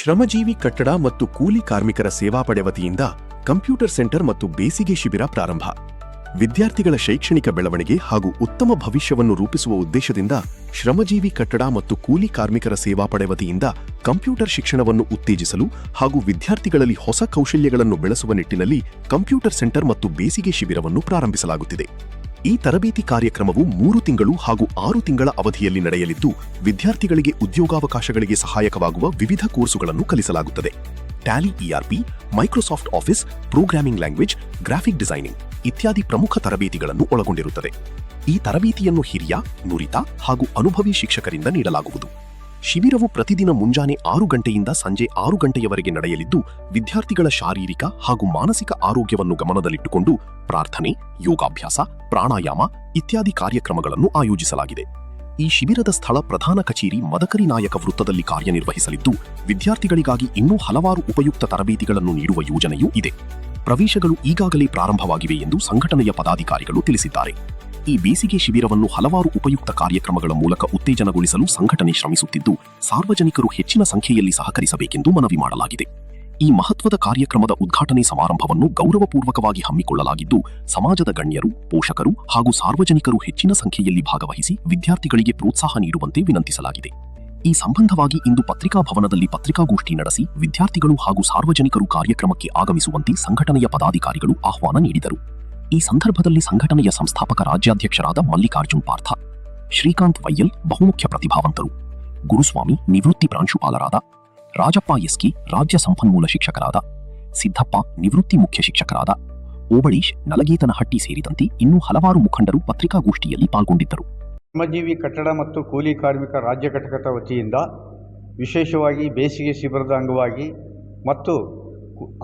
ಶ್ರಮಜೀವಿ ಕಟ್ಟಡ ಮತ್ತು ಕೂಲಿ ಕಾರ್ಮಿಕರ ಸೇವಾ ಪಡೆ ವತಿಯಿಂದ ಕಂಪ್ಯೂಟರ್ ಸೆಂಟರ್ ಮತ್ತು ಬೇಸಿಗೆ ಶಿಬಿರ ಪ್ರಾರಂಭ. ವಿದ್ಯಾರ್ಥಿಗಳ ಶೈಕ್ಷಣಿಕ ಬೆಳವಣಿಗೆ ಹಾಗೂ ಉತ್ತಮ ಭವಿಷ್ಯವನ್ನು ರೂಪಿಸುವ ಉದ್ದೇಶದಿಂದ ಶ್ರಮಜೀವಿ ಕಟ್ಟಡ ಮತ್ತು ಕೂಲಿ ಕಾರ್ಮಿಕರ ಸೇವಾ ಪಡೆ ವತಿಯಿಂದ ಕಂಪ್ಯೂಟರ್ ಶಿಕ್ಷಣವನ್ನು ಉತ್ತೇಜಿಸಲು ಹಾಗೂ ವಿದ್ಯಾರ್ಥಿಗಳಲ್ಲಿ ಹೊಸ ಕೌಶಲ್ಯಗಳನ್ನು ಬೆಳೆಸುವ ನಿಟ್ಟಿನಲ್ಲಿ ಕಂಪ್ಯೂಟರ್ ಸೆಂಟರ್ ಮತ್ತು ಬೇಸಿಗೆ ಶಿಬಿರವನ್ನು ಪ್ರಾರಂಭಿಸಲಾಗುತ್ತಿದೆ. ಈ ತರಬೇತಿ ಕಾರ್ಯಕ್ರಮವು 3 ತಿಂಗಳು ಹಾಗೂ 6 ತಿಂಗಳ ಅವಧಿಯಲ್ಲಿ ನಡೆಯಲಿದ್ದು, ವಿದ್ಯಾರ್ಥಿಗಳಿಗೆ ಉದ್ಯೋಗಾವಕಾಶಗಳಿಗೆ ಸಹಾಯಕವಾಗುವ ವಿವಿಧ ಕೋರ್ಸುಗಳನ್ನು ಕಲಿಸಲಾಗುತ್ತದೆ. Tally ERP, Microsoft office, programming language, graphic designing ಇತ್ಯಾದಿ ಪ್ರಮುಖ ತರಬೇತಿಗಳನ್ನು ಒಳಗೊಂಡಿರುತ್ತದೆ. ಈ ತರಬೇತಿಯನ್ನು ಹಿರಿಯ, ನುರಿತ ಹಾಗೂ ಅನುಭವಿ ಶಿಕ್ಷಕರಿಂದ ನೀಡಲಾಗುವುದು. ಶಿಬಿರವು ಪ್ರತಿದಿನ ಮುಂಜಾನೆ 6 ಗಂಟೆಯಿಂದ ಸಂಜೆ 6 ಗಂಟೆಯವರೆಗೆ ನಡೆಯಲಿದ್ದು, ವಿದ್ಯಾರ್ಥಿಗಳ ಶಾರೀರಿಕ ಹಾಗೂ ಮಾನಸಿಕ ಆರೋಗ್ಯವನ್ನು ಗಮನದಲ್ಲಿಟ್ಟುಕೊಂಡು ಪ್ರಾರ್ಥನೆ, ಯೋಗಾಭ್ಯಾಸ, ಪ್ರಾಣಾಯಾಮ ಇತ್ಯಾದಿ ಕಾರ್ಯಕ್ರಮಗಳನ್ನು ಆಯೋಜಿಸಲಾಗಿದೆ. ಈ ಶಿಬಿರದ ಸ್ಥಳ ಪ್ರಧಾನ ಕಚೇರಿ ಮದಕರಿ ನಾಯಕ ವೃತ್ತದಲ್ಲಿ ಕಾರ್ಯನಿರ್ವಹಿಸಲಿದ್ದು, ವಿದ್ಯಾರ್ಥಿಗಳಿಗಾಗಿ ಇನ್ನೂ ಹಲವಾರು ಉಪಯುಕ್ತ ತರಬೇತಿಗಳನ್ನು ನೀಡುವ ಯೋಜನೆಯೂ ಇದೆ. ಪ್ರವೇಶಗಳು ಈಗಾಗಲೇ ಪ್ರಾರಂಭವಾಗಿವೆ ಎಂದು ಸಂಘಟನೆಯ ಪದಾಧಿಕಾರಿಗಳು ತಿಳಿಸಿದ್ದಾರೆ. ಈ ಬೇಸಿಗೆ ಶಿಬಿರವನ್ನು ಹಲವಾರು ಉಪಯುಕ್ತ ಕಾರ್ಯಕ್ರಮಗಳ ಮೂಲಕ ಉತ್ತೇಜನಗೊಳಿಸಲು ಸಂಘಟನೆ ಶ್ರಮಿಸುತ್ತಿದ್ದು, ಸಾರ್ವಜನಿಕರು ಹೆಚ್ಚಿನ ಸಂಖ್ಯೆಯಲ್ಲಿ ಸಹಕರಿಸಬೇಕೆಂದು ಮನವಿ ಮಾಡಲಾಗಿದೆ. ಈ ಮಹತ್ವದ ಕಾರ್ಯಕ್ರಮದ ಉದ್ಘಾಟನೆ ಸಮಾರಂಭವನ್ನು ಗೌರವಪೂರ್ವಕವಾಗಿ ಹಮ್ಮಿಕೊಳ್ಳಲಾಗಿದ್ದು, ಸಮಾಜದ ಗಣ್ಯರು, ಪೋಷಕರು ಹಾಗೂ ಸಾರ್ವಜನಿಕರು ಹೆಚ್ಚಿನ ಸಂಖ್ಯೆಯಲ್ಲಿ ಭಾಗವಹಿಸಿ ವಿದ್ಯಾರ್ಥಿಗಳಿಗೆ ಪ್ರೋತ್ಸಾಹ ನೀಡುವಂತೆ ವಿನಂತಿಸಲಾಗಿದೆ. ಈ ಸಂಬಂಧವಾಗಿ ಇಂದು ಪತ್ರಿಕಾ ಭವನದಲ್ಲಿ ಪತ್ರಿಕಾಗೋಷ್ಠಿ ನಡೆಸಿ ವಿದ್ಯಾರ್ಥಿಗಳು ಹಾಗೂ ಸಾರ್ವಜನಿಕರು ಕಾರ್ಯಕ್ರಮಕ್ಕೆ ಆಗಮಿಸುವಂತೆ ಸಂಘಟನೆಯ ಪದಾಧಿಕಾರಿಗಳು ಆಹ್ವಾನ ನೀಡಿದರು. ಈ ಸಂದರ್ಭದಲ್ಲಿ ಸಂಘಟನೆಯ ಸಂಸ್ಥಾಪಕ ರಾಜ್ಯಾಧ್ಯಕ್ಷರಾದ ಮಲ್ಲಿಕಾರ್ಜುನ್ ಪಾರ್ಥ, ಶ್ರೀಕಾಂತ್ ವೈಯಲ್ ಬಹುಮುಖ್ಯ ಪ್ರತಿಭಾವಂತರು, ಗುರುಸ್ವಾಮಿ ನಿವೃತ್ತಿ ಪ್ರಾಂಶುಪಾಲರಾದ, ರಾಜಪ್ಪ ಎಸ್ಕಿ ರಾಜ್ಯ ಸಂಪನ್ಮೂಲ ಶಿಕ್ಷಕರಾದ, ಸಿದ್ದಪ್ಪ ನಿವೃತ್ತಿ ಮುಖ್ಯ ಶಿಕ್ಷಕರಾದ, ಓಬಳೀಶ್ ನಲಗೇತನಹಟ್ಟಿ ಸೇರಿದಂತೆ ಇನ್ನೂ ಹಲವಾರು ಮುಖಂಡರು ಪತ್ರಿಕಾಗೋಷ್ಠಿಯಲ್ಲಿ ಪಾಲ್ಗೊಂಡಿದ್ದರು. ಶ್ರಮಜೀವಿ ಕಟ್ಟಡ ಮತ್ತು ಕೂಲಿ ಕಾರ್ಮಿಕ ರಾಜ್ಯ ಘಟಕದ ವತಿಯಿಂದ ವಿಶೇಷವಾಗಿ ಬೇಸಿಗೆ ಶಿಬಿರದ ಅಂಗವಾಗಿ ಮತ್ತು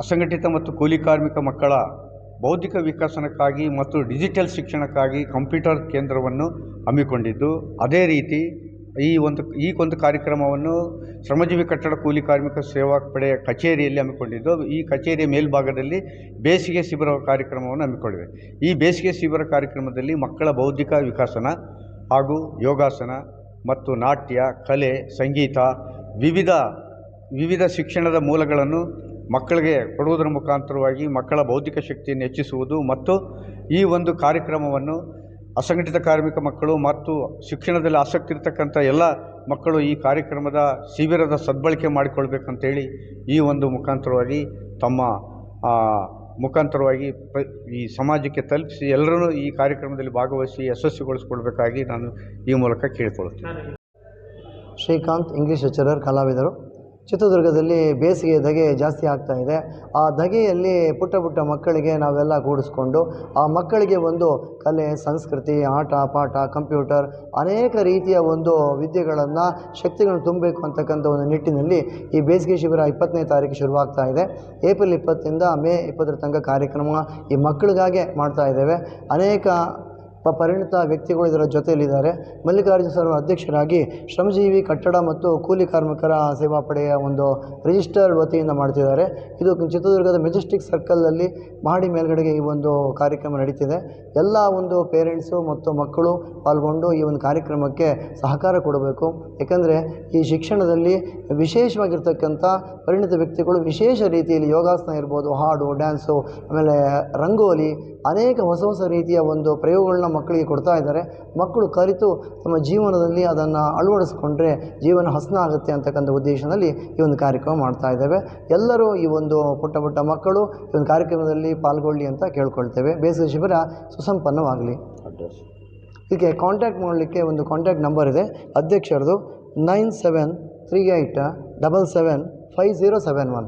ಅಸಂಘಟಿತ ಮತ್ತು ಕೂಲಿ ಕಾರ್ಮಿಕ ಮಕ್ಕಳ ಬೌದ್ಧಿಕ ವಿಕಸನಕ್ಕಾಗಿ ಮತ್ತು ಡಿಜಿಟಲ್ ಶಿಕ್ಷಣಕ್ಕಾಗಿ ಕಂಪ್ಯೂಟರ್ ಕೇಂದ್ರವನ್ನು ಹಮ್ಮಿಕೊಂಡಿದ್ದು, ಅದೇ ರೀತಿ ಈ ಒಂದು ಕಾರ್ಯಕ್ರಮವನ್ನು ಶ್ರಮಜೀವಿ ಕಟ್ಟಡ ಕೂಲಿ ಕಾರ್ಮಿಕ ಸೇವಾ ಪಡೆಯ ಕಚೇರಿಯಲ್ಲಿ ಹಮ್ಮಿಕೊಂಡಿದ್ದು, ಈ ಕಚೇರಿಯ ಮೇಲ್ಭಾಗದಲ್ಲಿ ಬೇಸಿಗೆ ಶಿಬಿರ ಕಾರ್ಯಕ್ರಮವನ್ನು ಹಮ್ಮಿಕೊಂಡಿದೆ. ಈ ಬೇಸಿಗೆ ಶಿಬಿರ ಕಾರ್ಯಕ್ರಮದಲ್ಲಿ ಮಕ್ಕಳ ಬೌದ್ಧಿಕ ವಿಕಸನ ಹಾಗೂ ಯೋಗಾಸನ ಮತ್ತು ನಾಟ್ಯ, ಕಲೆ, ಸಂಗೀತ ವಿವಿಧ ಶಿಕ್ಷಣದ ಮೂಲಗಳನ್ನು ಮಕ್ಕಳಿಗೆ ಕೊಡುವುದರ ಮುಖಾಂತರವಾಗಿ ಮಕ್ಕಳ ಬೌದ್ಧಿಕ ಶಕ್ತಿಯನ್ನು ಹೆಚ್ಚಿಸುವುದು ಮತ್ತು ಈ ಒಂದು ಕಾರ್ಯಕ್ರಮವನ್ನು ಅಸಂಘಟಿತ ಕಾರ್ಮಿಕ ಮಕ್ಕಳು ಮತ್ತು ಶಿಕ್ಷಣದಲ್ಲಿ ಆಸಕ್ತಿ ಇರತಕ್ಕಂಥ ಎಲ್ಲ ಮಕ್ಕಳು ಈ ಕಾರ್ಯಕ್ರಮದ ಶಿಬಿರದ ಸದ್ಬಳಕೆ ಮಾಡಿಕೊಳ್ಬೇಕಂತೇಳಿ ಈ ಒಂದು ಮುಖಾಂತರವಾಗಿ ತಮ್ಮ ಮುಖಾಂತರವಾಗಿ ಈ ಸಮಾಜಕ್ಕೆ ತಲುಪಿಸಿ ಎಲ್ಲರೂ ಈ ಕಾರ್ಯಕ್ರಮದಲ್ಲಿ ಭಾಗವಹಿಸಿ ಯಶಸ್ವಿಗೊಳಿಸಿಕೊಳ್ಬೇಕಾಗಿ ನಾನು ಈ ಮೂಲಕ ಕೇಳಿಕೊಳ್ಳುತ್ತೇನೆ. ಶ್ರೀಕಾಂತ್, ಇಂಗ್ಲೀಷ್ ಲೆಕ್ಚರರ್, ಕಲಾವಿದರು. ಚಿತ್ರದುರ್ಗದಲ್ಲಿ ಬೇಸಿಗೆ ಧಗೆ ಜಾಸ್ತಿ ಆಗ್ತಾ ಇದೆ. ಆ ಧಗೆಯಲ್ಲಿ ಪುಟ್ಟ ಮಕ್ಕಳಿಗೆ ನಾವೆಲ್ಲ ಕೂಡಿಸ್ಕೊಂಡು ಆ ಮಕ್ಕಳಿಗೆ ಒಂದು ಕಲೆ, ಸಂಸ್ಕೃತಿ, ಆಟ ಪಾಠ, ಕಂಪ್ಯೂಟರ್ ಅನೇಕ ರೀತಿಯ ಒಂದು ವಿದ್ಯೆಗಳನ್ನು, ಶಕ್ತಿಗಳನ್ನು ತುಂಬಬೇಕು ಅಂತಕ್ಕಂಥ ಒಂದು ನಿಟ್ಟಿನಲ್ಲಿ ಈ ಬೇಸಿಗೆ ಶಿಬಿರ 20ನೇ ತಾರೀಕು ಶುರುವಾಗ್ತಾ ಇದೆ. ಏಪ್ರಿಲ್ 20ರಿಂದ ಮೇ 20ರ ತನಕ ಕಾರ್ಯಕ್ರಮ ಈ ಮಕ್ಕಳಿಗಾಗೆ ಮಾಡ್ತಾ ಇದ್ದೇವೆ. ಅನೇಕ ಪರಿಣಿತ ವ್ಯಕ್ತಿಗಳು ಇದರ ಜೊತೆಯಲ್ಲಿದ್ದಾರೆ. ಮಲ್ಲಿಕಾರ್ಜುನ ಸರ್ ಅಧ್ಯಕ್ಷರಾಗಿ ಶ್ರಮಜೀವಿ ಕಟ್ಟಡ ಮತ್ತು ಕೂಲಿ ಕಾರ್ಮಿಕರ ಸೇವಾ ಪಡೆಯ ಒಂದು ರಿಜಿಸ್ಟರ್ಡ್ ವತಿಯಿಂದ ಮಾಡ್ತಿದ್ದಾರೆ. ಇದು ಚಿತ್ರದುರ್ಗದ ಮೆಜೆಸ್ಟಿಕ್ ಸರ್ಕಲಲ್ಲಿ ಮಹಡಿ ಮೇಲ್ಗಡೆಗೆ ಈ ಒಂದು ಕಾರ್ಯಕ್ರಮ ನಡೀತಿದೆ. ಎಲ್ಲ ಒಂದು ಪೇರೆಂಟ್ಸು ಮತ್ತು ಮಕ್ಕಳು ಪಾಲ್ಗೊಂಡು ಈ ಒಂದು ಕಾರ್ಯಕ್ರಮಕ್ಕೆ ಸಹಕಾರ ಕೊಡಬೇಕು. ಏಕೆಂದರೆ ಈ ಶಿಕ್ಷಣದಲ್ಲಿ ವಿಶೇಷವಾಗಿರ್ತಕ್ಕಂಥ ಪರಿಣಿತ ವ್ಯಕ್ತಿಗಳು ವಿಶೇಷ ರೀತಿಯಲ್ಲಿ ಯೋಗಾಸನ ಇರ್ಬೋದು, ಹಾಡು, ಡ್ಯಾನ್ಸು, ಆಮೇಲೆ ರಂಗೋಲಿ, ಅನೇಕ ಹೊಸ ರೀತಿಯ ಒಂದು ಪ್ರಯೋಗಗಳನ್ನ ಮಕ್ಕಳಿಗೆ ಕೊಡ್ತಾ ಇದ್ದಾರೆ. ಮಕ್ಕಳು ಕಲಿತು ತಮ್ಮ ಜೀವನದಲ್ಲಿ ಅದನ್ನು ಅಳವಡಿಸ್ಕೊಂಡ್ರೆ ಜೀವನ ಹಸನ ಆಗುತ್ತೆ ಅಂತಕ್ಕಂಥ ಉದ್ದೇಶದಲ್ಲಿ ಈ ಒಂದು ಕಾರ್ಯಕ್ರಮ ಮಾಡ್ತಾ ಇದ್ದೇವೆ. ಎಲ್ಲರೂ ಈ ಒಂದು ಪುಟ್ಟ ಮಕ್ಕಳು ಈ ಒಂದು ಕಾರ್ಯಕ್ರಮದಲ್ಲಿ ಪಾಲ್ಗೊಳ್ಳಿ ಅಂತ ಕೇಳ್ಕೊಳ್ತೇವೆ. ಬೇಸಿಗೆ ಶಿಬಿರ ಸುಸಂಪನ್ನವಾಗಲಿ. ಇದಕ್ಕೆ ಕಾಂಟ್ಯಾಕ್ಟ್ ಮಾಡಲಿಕ್ಕೆ ಒಂದು ಕಾಂಟ್ಯಾಕ್ಟ್ ನಂಬರ್ ಇದೆ ಅಧ್ಯಕ್ಷರದು, 9738775071.